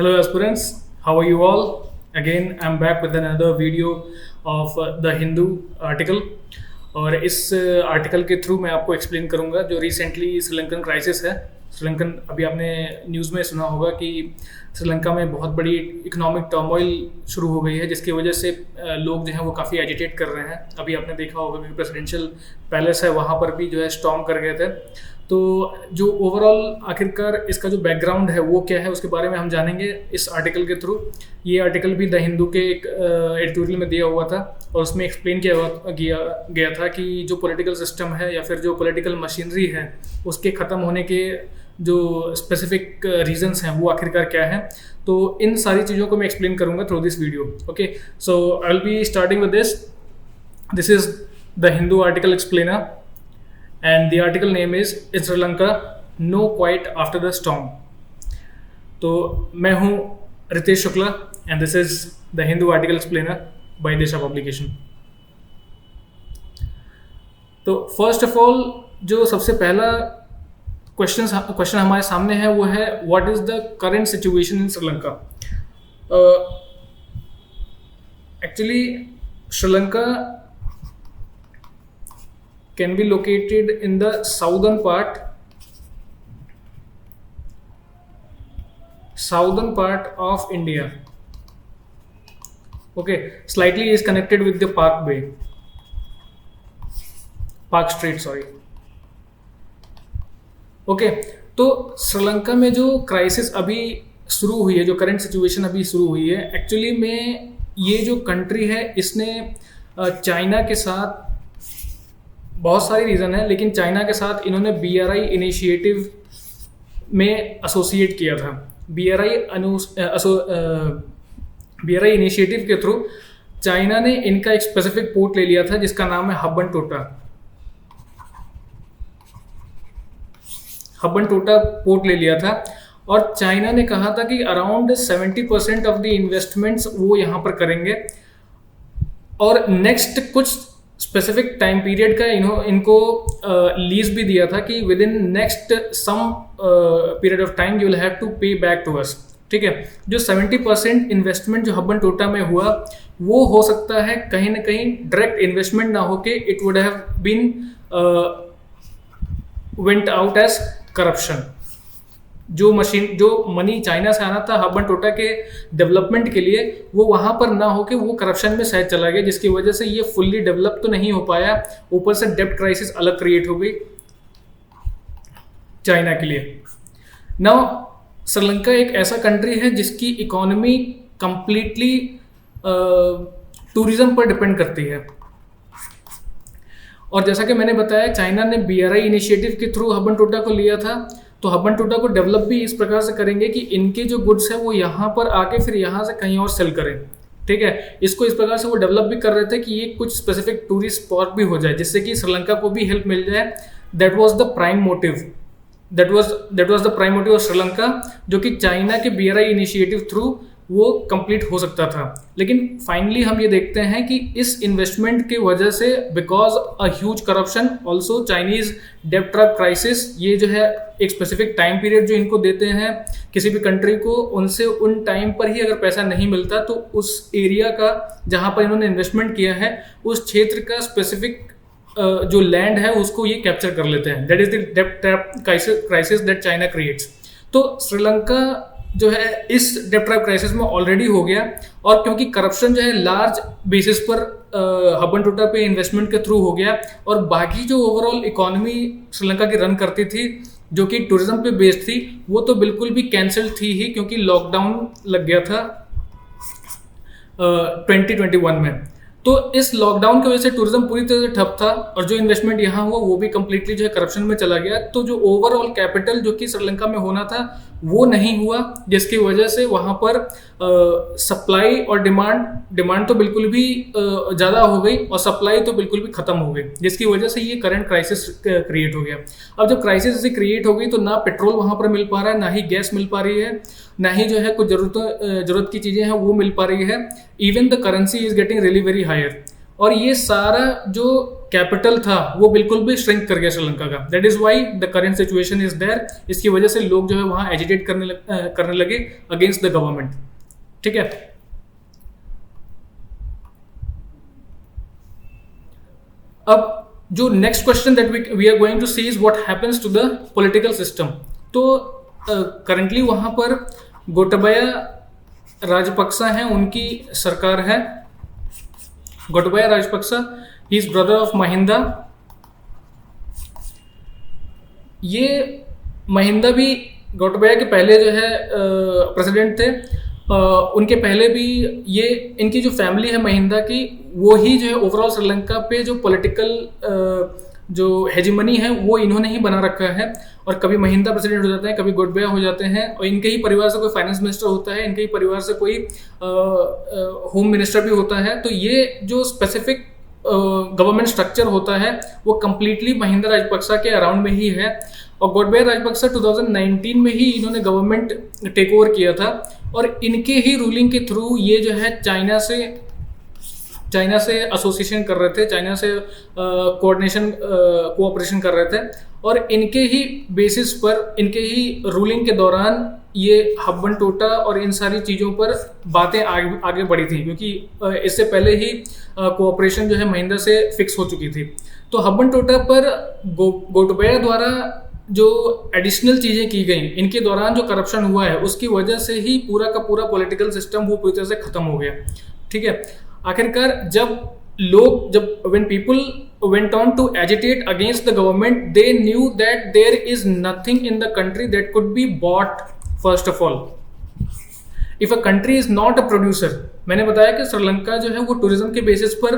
Hello aspirants, how are you all? Again, I'm back with another video of the Hindu article. और इस article के through मैं आपको explain करूंगा जो रिसेंटली श्रीलंकन क्राइसिस है। श्रीलंकन अभी आपने न्यूज़ में सुना होगा कि श्रीलंका में बहुत बड़ी इकोनॉमिक टर्मोइल शुरू हो गई है, जिसकी वजह से लोग जो हैं वो काफ़ी एजिटेट कर रहे हैं। अभी आपने देखा होगा कि प्रेसिडेंशियल पैलेस है, वहाँ पर भी जो है स्टॉर्म कर गए थे। तो जो ओवरऑल आखिरकार इसका जो बैकग्राउंड है वो क्या है, उसके बारे में हम जानेंगे इस आर्टिकल के थ्रू। ये आर्टिकल भी द हिंदू के एक एडिटोरियल में दिया हुआ था और उसमें एक्सप्लेन किया गया था कि जो पॉलिटिकल सिस्टम है या फिर जो पॉलिटिकल मशीनरी है उसके ख़त्म होने के जो स्पेसिफिक रीजंस हैं वो आखिरकार क्या है। तो इन सारी चीज़ों को मैं एक्सप्लेन करूँगा through this video. Okay, so I will be starting with this is the Hindu article explainer and the article name is in Sri Lanka no quiet after the storm। तो मैं हूँ Ritesh Shukla and this is the Hindu article explainer by Disha publication. तो first of all जो सबसे पहला question हमारे सामने है वो है what is the current situation in Sri Lanka. Actually Sri Lanka can be located in the southern part of India. Okay, slightly is connected with the Park Strait, sorry. Okay, तो श्रीलंका में जो क्राइसिस अभी शुरू हुई है, जो करंट सिचुएशन अभी शुरू हुई है, एक्चुअली में ये जो कंट्री है इसने चाइना के साथ बहुत सारी रीज़न है, लेकिन चाइना के साथ इन्होंने BRI इनिशिएटिव में एसोसिएट किया था। BRI इनिशिएटिव के थ्रू चाइना ने इनका एक स्पेसिफिक पोर्ट ले लिया था जिसका नाम है हब्बन टोटा पोर्ट ले लिया था। और चाइना ने कहा था कि अराउंड 70% ऑफ द इन्वेस्टमेंट्स वो यहाँ पर करेंगे और नेक्स्ट कुछ स्पेसिफिक टाइम पीरियड का इनको लीज भी दिया था कि within next some period of time you will have to pay back to us. ठीक है, जो 70% इन्वेस्टमेंट जो हब्बन टोटा में हुआ वो हो सकता है कहीं ना कहीं डायरेक्ट इन्वेस्टमेंट ना होके it would have been went out as corruption. जो मनी चाइना से आना था हब्बन टोटा के डेवलपमेंट के लिए वो वहाँ पर ना होके वो करप्शन में शायद चला गया, जिसकी वजह से ये फुल्ली डेवलप तो नहीं हो पाया। ऊपर से डेब्ट क्राइसिस अलग क्रिएट हो गई चाइना के लिए। नाउ श्रीलंका एक ऐसा कंट्री है जिसकी इकोनॉमी कंप्लीटली टूरिज्म पर डिपेंड करती है। और जैसा कि मैंने बताया चाइना ने BRI इनिशिएटिव के थ्रू हब्बन टोटा को लिया था, तो हब्बन टोटा को डेवलप भी इस प्रकार से करेंगे कि इनके जो गुड्स है वो यहाँ पर आके फिर यहाँ से कहीं और सेल करें। ठीक है, इसको इस प्रकार से वो डेवलप भी कर रहे थे कि ये कुछ स्पेसिफिक टूरिस्ट स्पॉट भी हो जाए जिससे कि श्रीलंका को भी हेल्प मिल जाए। That was the prime motive of Sri Lanka, जो कि चाइना के BRI इनिशिएटिव थ्रू वो कंप्लीट हो सकता था। लेकिन फाइनली हम ये देखते हैं कि इस इन्वेस्टमेंट के वजह से because a huge corruption also Chinese डेब्ट ट्रैप क्राइसिस, ये जो है एक स्पेसिफिक टाइम पीरियड जो इनको देते हैं किसी भी कंट्री को, उनसे उन टाइम पर ही अगर पैसा नहीं मिलता तो उस एरिया का जहाँ पर इन्होंने इन्वेस्टमेंट किया है उस क्षेत्र का स्पेसिफिक जो लैंड है उसको ये कैप्चर कर लेते हैं। दैट इज द डेब्ट trap crisis that China creates. तो श्रीलंका जो है इस डेब्ट ट्रैप क्राइसिस में ऑलरेडी हो गया, और क्योंकि करप्शन जो है लार्ज बेसिस पर हब्बन टोटा पे इन्वेस्टमेंट के थ्रू हो गया, और बाकी जो ओवरऑल इकोनॉमी श्रीलंका की रन करती थी जो कि टूरिज्म पे बेस्ड थी वो तो बिल्कुल भी कैंसिल थी ही, क्योंकि लॉकडाउन लग गया था 2021 में। तो इस लॉकडाउन की वजह से टूरिज्म पूरी तरह से ठप था और जो इन्वेस्टमेंट यहाँ हुआ वो भी कम्प्लीटली जो है करप्शन में चला गया। तो जो ओवरऑल कैपिटल जो कि श्रीलंका में होना था वो नहीं हुआ, जिसकी वजह से वहाँ पर सप्लाई और डिमांड तो बिल्कुल भी ज़्यादा हो गई और सप्लाई तो बिल्कुल भी ख़त्म हो गई, जिसकी वजह से ये करंट क्राइसिस क्रिएट हो गया। अब जब क्राइसिस ऐसे क्रिएट हो गई तो ना पेट्रोल वहाँ पर मिल पा रहा है, ना ही गैस मिल पा रही है, ना ही जो है कुछ ज़रूरत की चीज़ें हैं वो मिल पा रही है। Even the currency is getting really very higher. और ये सारा जो कैपिटल था वो बिल्कुल भी श्रिंक कर गया श्रीलंका का। That is why the current situation is there. इसकी वजह से लोग जो है वहाँ एजिटेट करने लगे अगेंस्ट द गवर्नमेंट। ठीक है, अब जो next question that we are going to see is what happens to the political system. तो करंटली वहाँ पर गोटाबाया राजपक्सा हैं, उनकी सरकार है। Gotabaya Rajapaksa, he is brother of Mahinda. ये महिंदा भी गोटाबाया के पहले जो है प्रेसिडेंट थे। उनके पहले भी ये इनकी जो फैमिली है महिंदा की, वो ही जो है ओवरऑल श्रीलंका पे जो पॉलिटिकल जो हेजिमनी है वो इन्होंने ही बना रखा है। और कभी महिंदा प्रेसिडेंट हो जाते हैं, कभी गोटाबाया हो जाते हैं, और इनके ही परिवार से कोई फाइनेंस मिनिस्टर होता है, इनके ही परिवार से कोई होम मिनिस्टर भी होता है। तो ये जो स्पेसिफिक गवर्नमेंट स्ट्रक्चर होता है वो कंप्लीटली महिंदा राजपक्सा के अराउंड में ही है। और गोटाबाया राजपक्सा 2019 में ही इन्होंने गवर्नमेंट टेक ओवर किया था, और इनके ही रूलिंग के थ्रू ये जो है चाइना से एसोसिएशन कर रहे थे, चाइना से कोऑपरेशन कर रहे थे। और इनके ही बेसिस पर, इनके ही रूलिंग के दौरान ये हब्बन टोटा और इन सारी चीज़ों पर बातें आगे बढ़ी थी, क्योंकि इससे पहले ही कोऑपरेशन जो है महिंदा से फिक्स हो चुकी थी। तो हब्बन टोटा पर गोटाबाया द्वारा जो एडिशनल चीज़ें की गई, इनके दौरान जो करप्शन हुआ है, उसकी वजह से ही पूरा का पूरा पॉलिटिकल सिस्टम वो पूरी तरह से ख़त्म हो गया। ठीक है, आखिरकार जब when people went on to agitate against the government, they knew that there is nothing in the country that could be bought first of all. If a country is not a producer, मैंने बताया कि श्रीलंका जो है वो tourism के basis पर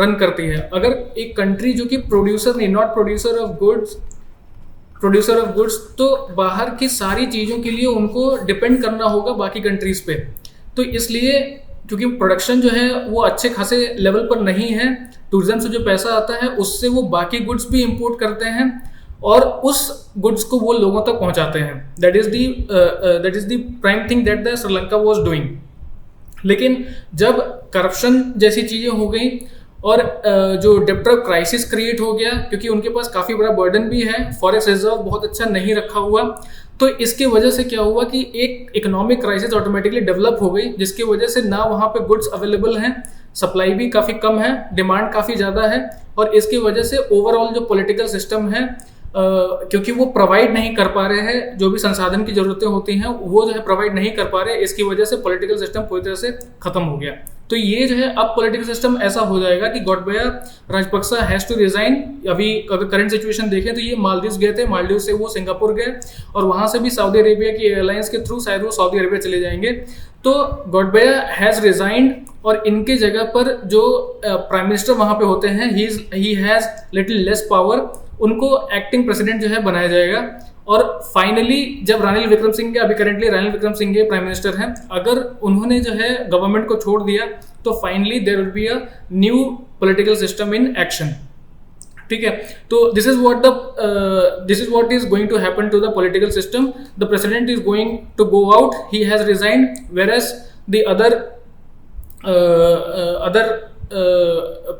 run करती है। अगर एक कंट्री जो कि प्रोड्यूसर नहीं, नॉट प्रोड्यूसर ऑफ गुड्स, तो बाहर की सारी चीज़ों के लिए उनको डिपेंड करना होगा बाकी कंट्रीज पे। तो इसलिए क्योंकि प्रोडक्शन जो है वो अच्छे खासे लेवल पर नहीं है, टूरिज्म से जो पैसा आता है उससे वो बाकी गुड्स भी इंपोर्ट करते हैं और उस गुड्स को वो लोगों तक पहुंचाते हैं। That is the prime thing that the Sri Lanka was doing. लेकिन जब करप्शन जैसी चीज़ें हो गई और जो डेब्टर क्राइसिस क्रिएट हो गया, क्योंकि उनके पास काफ़ी बड़ा बर्डन भी है, फॉरेक्स रिजर्व बहुत अच्छा नहीं रखा हुआ, तो इसके वजह से क्या हुआ कि एक इकोनॉमिक क्राइसिस ऑटोमेटिकली डेवलप हो गई, जिसकी वजह से ना वहाँ पे गुड्स अवेलेबल हैं, सप्लाई भी काफ़ी कम है, डिमांड काफ़ी ज़्यादा है, और इसकी वजह से ओवरऑल जो पॉलिटिकल सिस्टम है क्योंकि वो प्रोवाइड नहीं कर पा रहे हैं, जो भी संसाधन की ज़रूरतें होती हैं वो जो है प्रोवाइड नहीं कर पा रहे, इसकी वजह से पॉलिटिकल सिस्टम पूरी तरह से ख़त्म हो गया। तो ये जो है अब पॉलिटिकल सिस्टम ऐसा हो जाएगा कि Gotabaya Rajapaksa has to resign. अभी अगर करंट सिचुएशन देखें तो ये मालदीव गए थे, मालदीव से वो सिंगापुर गए, और वहाँ से भी सऊदी अरेबिया की एयरलाइंस के थ्रू शायद वो सऊदी अरेबिया चले जाएंगे। तो गोटाबाया हैज़ रिजाइंड, और इनके जगह पर जो प्राइम मिनिस्टर वहाँ पे होते हैं, he has little less power, उनको एक्टिंग प्रेसिडेंट जो है बनाया जाएगा। और फाइनली जब रानिल विक्रमसिंघे, अभी currently Ranil Wickremesinghe prime minister हैं, अगर उन्होंने जो है गवर्नमेंट को छोड़ दिया तो finally there will be a new political system in action. ठीक है, तो this is what is going to happen to the political system. The president is going to go out, he has resigned, whereas the other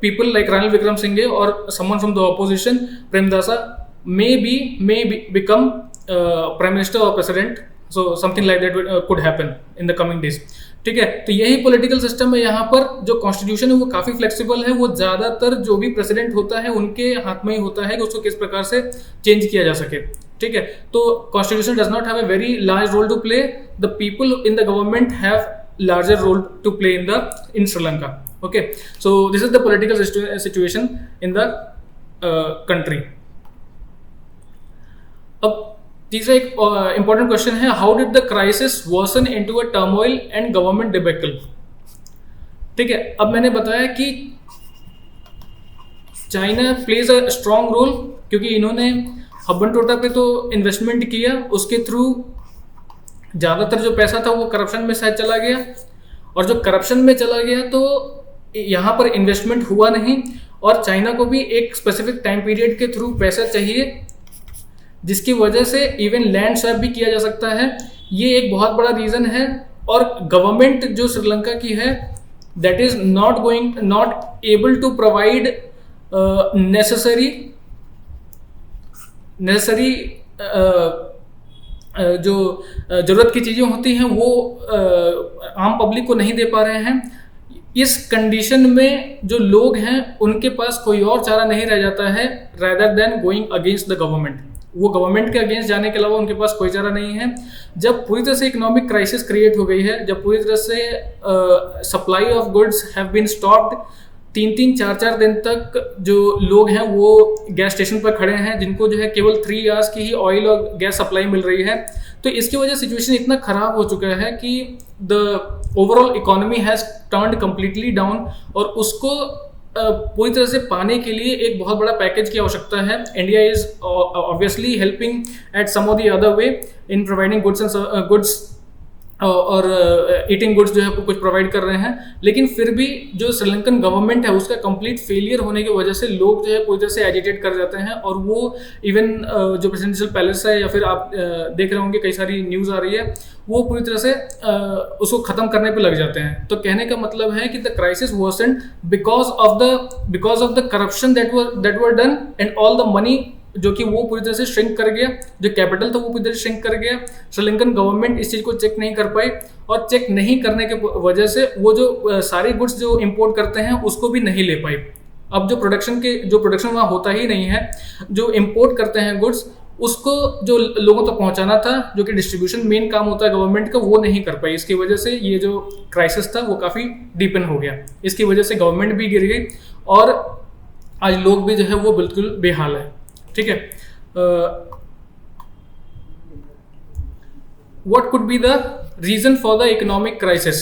people like Ranil Wickremesinghe or someone from the opposition, Premdasa, may become prime minister or president. So something like that could happen in the coming days. ठीक है, तो यही political system है। यहाँ पर जो constitution है वो काफ़ी फ्लेक्सिबल है, वो ज़्यादातर जो भी प्रेसिडेंट होता है उनके हाथ में ही होता है कि उसको किस प्रकार से चेंज किया जा सके। ठीक है, तो constitution does not have a very large role to play, the people in the government have larger role to play in Sri Lanka. Okay, so this is the political situation in the country. अब तीसरा एक important question है, how did the crisis worsen into a turmoil and government debacle? ठीक है, अब मैंने बताया कि China plays a strong role, क्योंकि इन्होंने हब्बन टोटा पे तो इन्वेस्टमेंट किया, उसके थ्रू ज़्यादातर जो पैसा था वो करप्शन में शायद चला गया, और जो करप्शन में चला गया तो यहाँ पर इन्वेस्टमेंट हुआ नहीं, और चाइना को भी एक स्पेसिफिक टाइम पीरियड के थ्रू पैसा चाहिए, जिसकी वजह से इवन लैंड स्वैप भी किया जा सकता है। ये एक बहुत बड़ा रीज़न है। और गवर्नमेंट जो श्रीलंका की है that is not able to provide necessary जो ज़रूरत की चीज़ें होती हैं वो आम पब्लिक को नहीं दे पा रहे हैं। इस कंडीशन में जो लोग हैं उनके पास कोई और चारा नहीं रह जाता है rather than going against the government। वो गवर्नमेंट के अगेंस्ट जाने के अलावा उनके पास कोई चारा नहीं है। जब पूरी तरह से इकोनॉमिक क्राइसिस क्रिएट हो गई है, जब पूरी तरह से supply of goods have been stopped, 3-3, 4-4 दिन तक जो लोग हैं वो गैस स्टेशन पर खड़े हैं, जिनको जो है केवल 3 आवर्स की ही ऑयल और गैस सप्लाई मिल रही है। तो इसकी वजह से सिचुएशन इतना ख़राब हो चुका है कि the overall economy has turned completely down, और उसको पूरी तरह से पाने के लिए एक बहुत बड़ा पैकेज की आवश्यकता है। India is obviously helping at some of the other way in providing goods और ईटिंग गुड्स जो है कुछ प्रोवाइड कर रहे हैं, लेकिन फिर भी जो श्रीलंकन गवर्नमेंट है उसका कंप्लीट फेलियर होने की वजह से लोग जो है पूरी तरह से एजिटेट कर जाते हैं, और वो इवन जो प्रेसिडेंशियल पैलेस है या फिर आप देख रहे होंगे कई सारी न्यूज़ आ रही है, वो पूरी तरह से उसको ख़त्म करने पे लग जाते हैं। तो कहने का मतलब है कि the crisis worsened because of the corruption that were done and all the money जो कि वो पूरी तरह से श्रिंक कर गया, जो कैपिटल था वो पूरी तरह से श्रिंक कर गया। श्रीलंकन गवर्नमेंट इस चीज़ को चेक नहीं कर पाई, और चेक नहीं करने के वजह से वो जो सारे गुड्स जो इंपोर्ट करते हैं उसको भी नहीं ले पाई। अब जो प्रोडक्शन वहाँ होता ही नहीं है, जो इंपोर्ट करते हैं गुड्स उसको जो लोगों तक पहुँचाना था, जो कि डिस्ट्रीब्यूशन मेन काम होता है गवर्नमेंट का, वो नहीं कर पाई। इसकी वजह से ये जो क्राइसिस था वो काफ़ी डीपन हो गया। इसकी वजह से गवर्नमेंट भी गिर गई और आज लोग भी जो है वो बिल्कुल बेहाल है। ठीक है, what could be the reason for the economic crisis?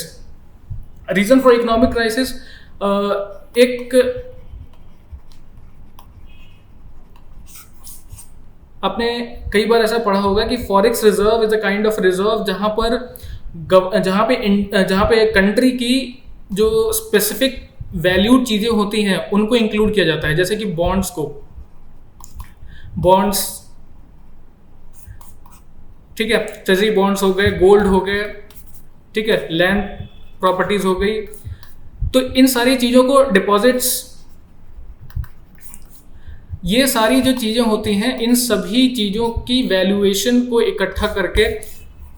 Reason for economic crisis, एक आपने कई बार ऐसा पढ़ा होगा कि forex reserve is a kind of reserve जहाँ पे कंट्री की जो स्पेसिफिक वैल्यूड चीज़ें होती हैं उनको इंक्लूड किया जाता है, जैसे कि बॉन्ड्स, ठीक है, ट्रेजरी बॉन्ड्स हो गए, गोल्ड हो गए, ठीक है, लैंड प्रॉपर्टीज हो गई। तो इन सारी चीज़ों को डिपॉजिट्स, ये सारी जो चीज़ें होती हैं इन सभी चीज़ों की वैल्यूएशन को इकट्ठा करके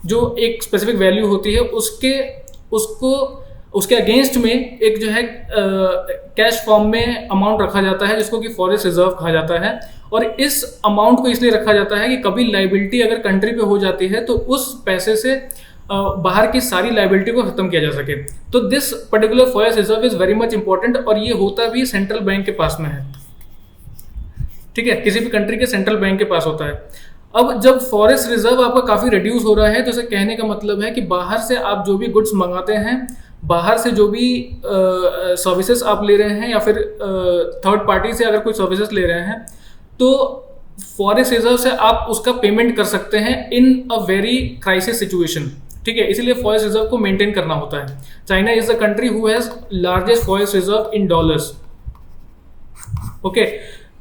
जो एक स्पेसिफिक वैल्यू होती है उसके अगेंस्ट में एक जो है कैश फॉर्म में अमाउंट रखा जाता है, जिसको कि फॉरेक्स रिजर्व कहा जाता है। और इस अमाउंट को इसलिए रखा जाता है कि कभी लाइबिलिटी अगर कंट्री पे हो जाती है तो उस पैसे से बाहर की सारी लाइबिलिटी को खत्म किया जा सके। तो this particular forex reserve is very much important, और ये होता भी सेंट्रल बैंक के पास में है। ठीक है, किसी भी कंट्री के सेंट्रल बैंक के पास होता है। अब जब फॉरेक्स रिजर्व आपका काफ़ी रिड्यूस हो रहा है तो इसे कहने का मतलब है कि बाहर से आप जो भी गुड्स मंगाते हैं, बाहर से जो भी सर्विसेज आप ले रहे हैं, या फिर थर्ड पार्टी से अगर कोई सर्विसेज ले रहे हैं, तो फॉरेक्स रिजर्व से आप उसका पेमेंट कर सकते हैं इन अ वेरी क्राइसिस सिचुएशन। ठीक है, इसीलिए फॉरेक्स रिजर्व को मेंटेन करना होता है। China is the country who has largest forex reserve in dollars. Okay,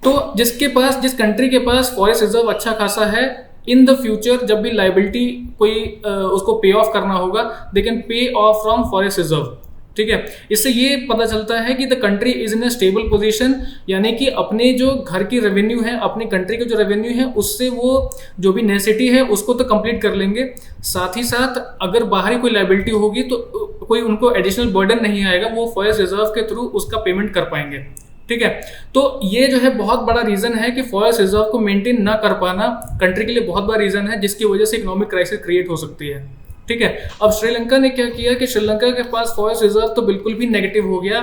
तो जिस कंट्री के पास फॉरेक्स रिजर्व अच्छा खासा है, इन द फ्यूचर जब भी लाइबिलिटी कोई उसको पे ऑफ करना होगा, they can pay of from forex reserve. ठीक है, इससे ये पता चलता है कि the country is in a stable position, यानी कि अपने जो घर की रेवेन्यू है, अपनी कंट्री के जो रेवेन्यू है, उससे वो जो भी नेसेसिटी है उसको तो कंप्लीट कर लेंगे। साथ ही साथ अगर बाहरी कोई लाइबिलिटी होगी तो कोई उनको एडिशनल बर्डन नहीं आएगा, वो फॉरेक्स रिजर्व के थ्रू उसका पेमेंट कर पाएंगे। ठीक है, तो ये जो है बहुत बड़ा रीजन है कि फॉरेक्स रिजर्व को मेंटेन ना कर पाना कंट्री के लिए बहुत बड़ा रीजन है, जिसकी वजह से इकोनॉमिक क्राइसिस क्रिएट हो सकती है। ठीक है, अब श्रीलंका ने क्या किया कि श्रीलंका के पास फॉरेक्स रिजर्व तो बिल्कुल भी नेगेटिव हो गया,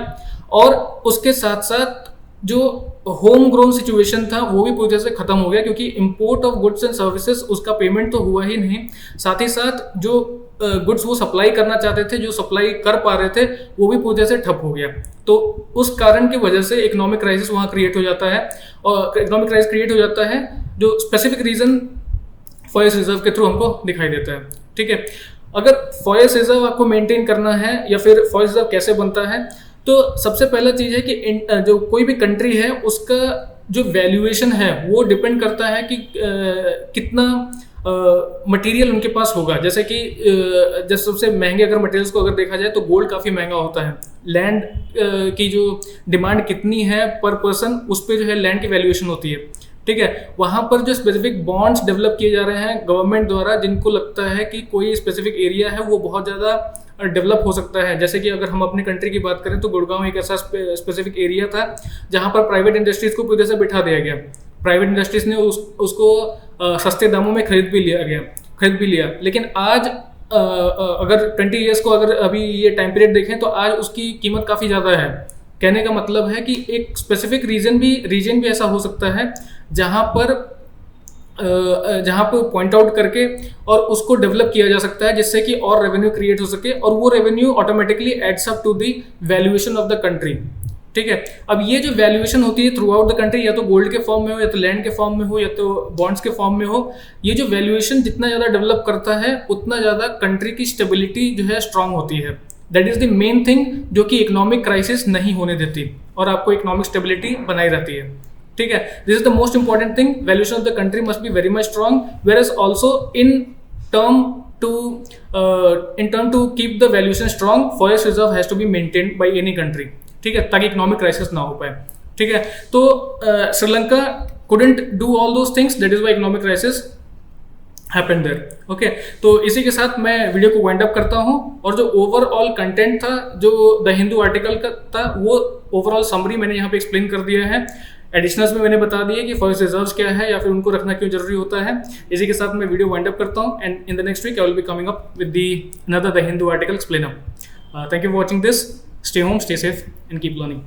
और उसके साथ साथ जो होम ग्रोन सिचुएशन था वो भी पूरी तरह से खत्म हो गया, क्योंकि import of goods and services उसका पेमेंट तो हुआ ही नहीं। साथ ही साथ जो गुड्स वो सप्लाई करना चाहते थे, जो सप्लाई कर पा रहे थे, वो भी पूरी तरह से ठप हो गया। तो उस कारण की वजह से इकोनॉमिक क्राइसिस वहाँ क्रिएट हो जाता है, और इकोनॉमिक क्राइसिस क्रिएट हो जाता है जो स्पेसिफिक रीजन फॉरेक्स रिजर्व के थ्रू हमको दिखाई देता है। ठीक है, अगर फॉरेक्स रिजर्व आपको मेंटेन करना है, या फिर फॉरेक्स रिजर्व कैसे बनता है, तो सबसे पहला चीज़ है कि जो कोई भी कंट्री है उसका जो वैल्यूएशन है वो डिपेंड करता है कि कितना मटेरियल उनके पास होगा। जैसे कि जैसे सबसे महंगे अगर मटेरियल्स को अगर देखा जाए तो गोल्ड काफ़ी महंगा होता है। लैंड की जो डिमांड कितनी है पर पर्सन, उस पर जो है लैंड की वैल्यूएशन होती है, ठीक है। वहाँ पर जो स्पेसिफिक बॉन्ड्स डेवलप किए जा रहे हैं गवर्नमेंट द्वारा, जिनको लगता है कि कोई स्पेसिफिक एरिया है वो बहुत ज़्यादा डेवलप हो सकता है। जैसे कि अगर हम अपनी कंट्री की बात करें तो गुड़गांव एक ऐसा स्पेसिफिक एरिया था जहाँ पर प्राइवेट इंडस्ट्रीज को पूरी तरह से बिठा दिया गया। प्राइवेट इंडस्ट्रीज ने उसको सस्ते दामों में खरीद भी लिया। लेकिन आज अगर 20 ईयर्स को अगर अभी ये टाइम पीरियड देखें तो आज उसकी कीमत काफ़ी ज़्यादा है। कहने का मतलब है कि एक स्पेसिफिक रीजन भी ऐसा हो सकता है जहाँ पर पॉइंट आउट करके और उसको डेवलप किया जा सकता है, जिससे कि और रेवेन्यू क्रिएट हो सके, और वो revenue automatically adds up to the valuation of the country, ठीक है। अब ये जो वैल्यूएशन होती है थ्रू आउट द कंट्री, या तो गोल्ड के फॉर्म में हो, या तो लैंड के फॉर्म में हो, या तो बॉन्ड्स के फॉर्म में हो, ये जो वैल्यूएशन जितना ज़्यादा डेवलप करता है उतना ज़्यादा कंट्री की स्टेबिलिटी जो है स्ट्रांग होती है। That is the main thing जो कि इकोनॉमिक क्राइसिस नहीं होने देती और आपको इकोनॉमिक स्टेबिलिटी बनाई रहती है, ठीक है। This is the most important thing. Valuation of the country must be very much strong, whereas also in term to keep the valuation strong, forest reserve has to be maintained by any country, ठीक है, ताकि economic crisis ना हो पाए, ठीक है। तो Sri Lanka couldn't do all those things, that is why economic crisis happened there, okay। तो इसी के साथ मैं वीडियो को वाइंड अप करता हूँ, और जो ओवरऑल कंटेंट था जो द हिंदू आर्टिकल का था वो ओवरऑल समरी मैंने यहाँ पे एक्सप्लेन कर दिया है। एडिशनल्स में मैंने बता दिया कि फॉरेस्ट रिजर्व्स क्या है या फिर उनको रखना क्यों जरूरी होता है। इसी के साथ मैं वीडियो वाइंड अप करता हूँ, and in the next week I will be coming up with the Hindu article explainer. Thank you for watching this. Stay home, stay safe and keep learning.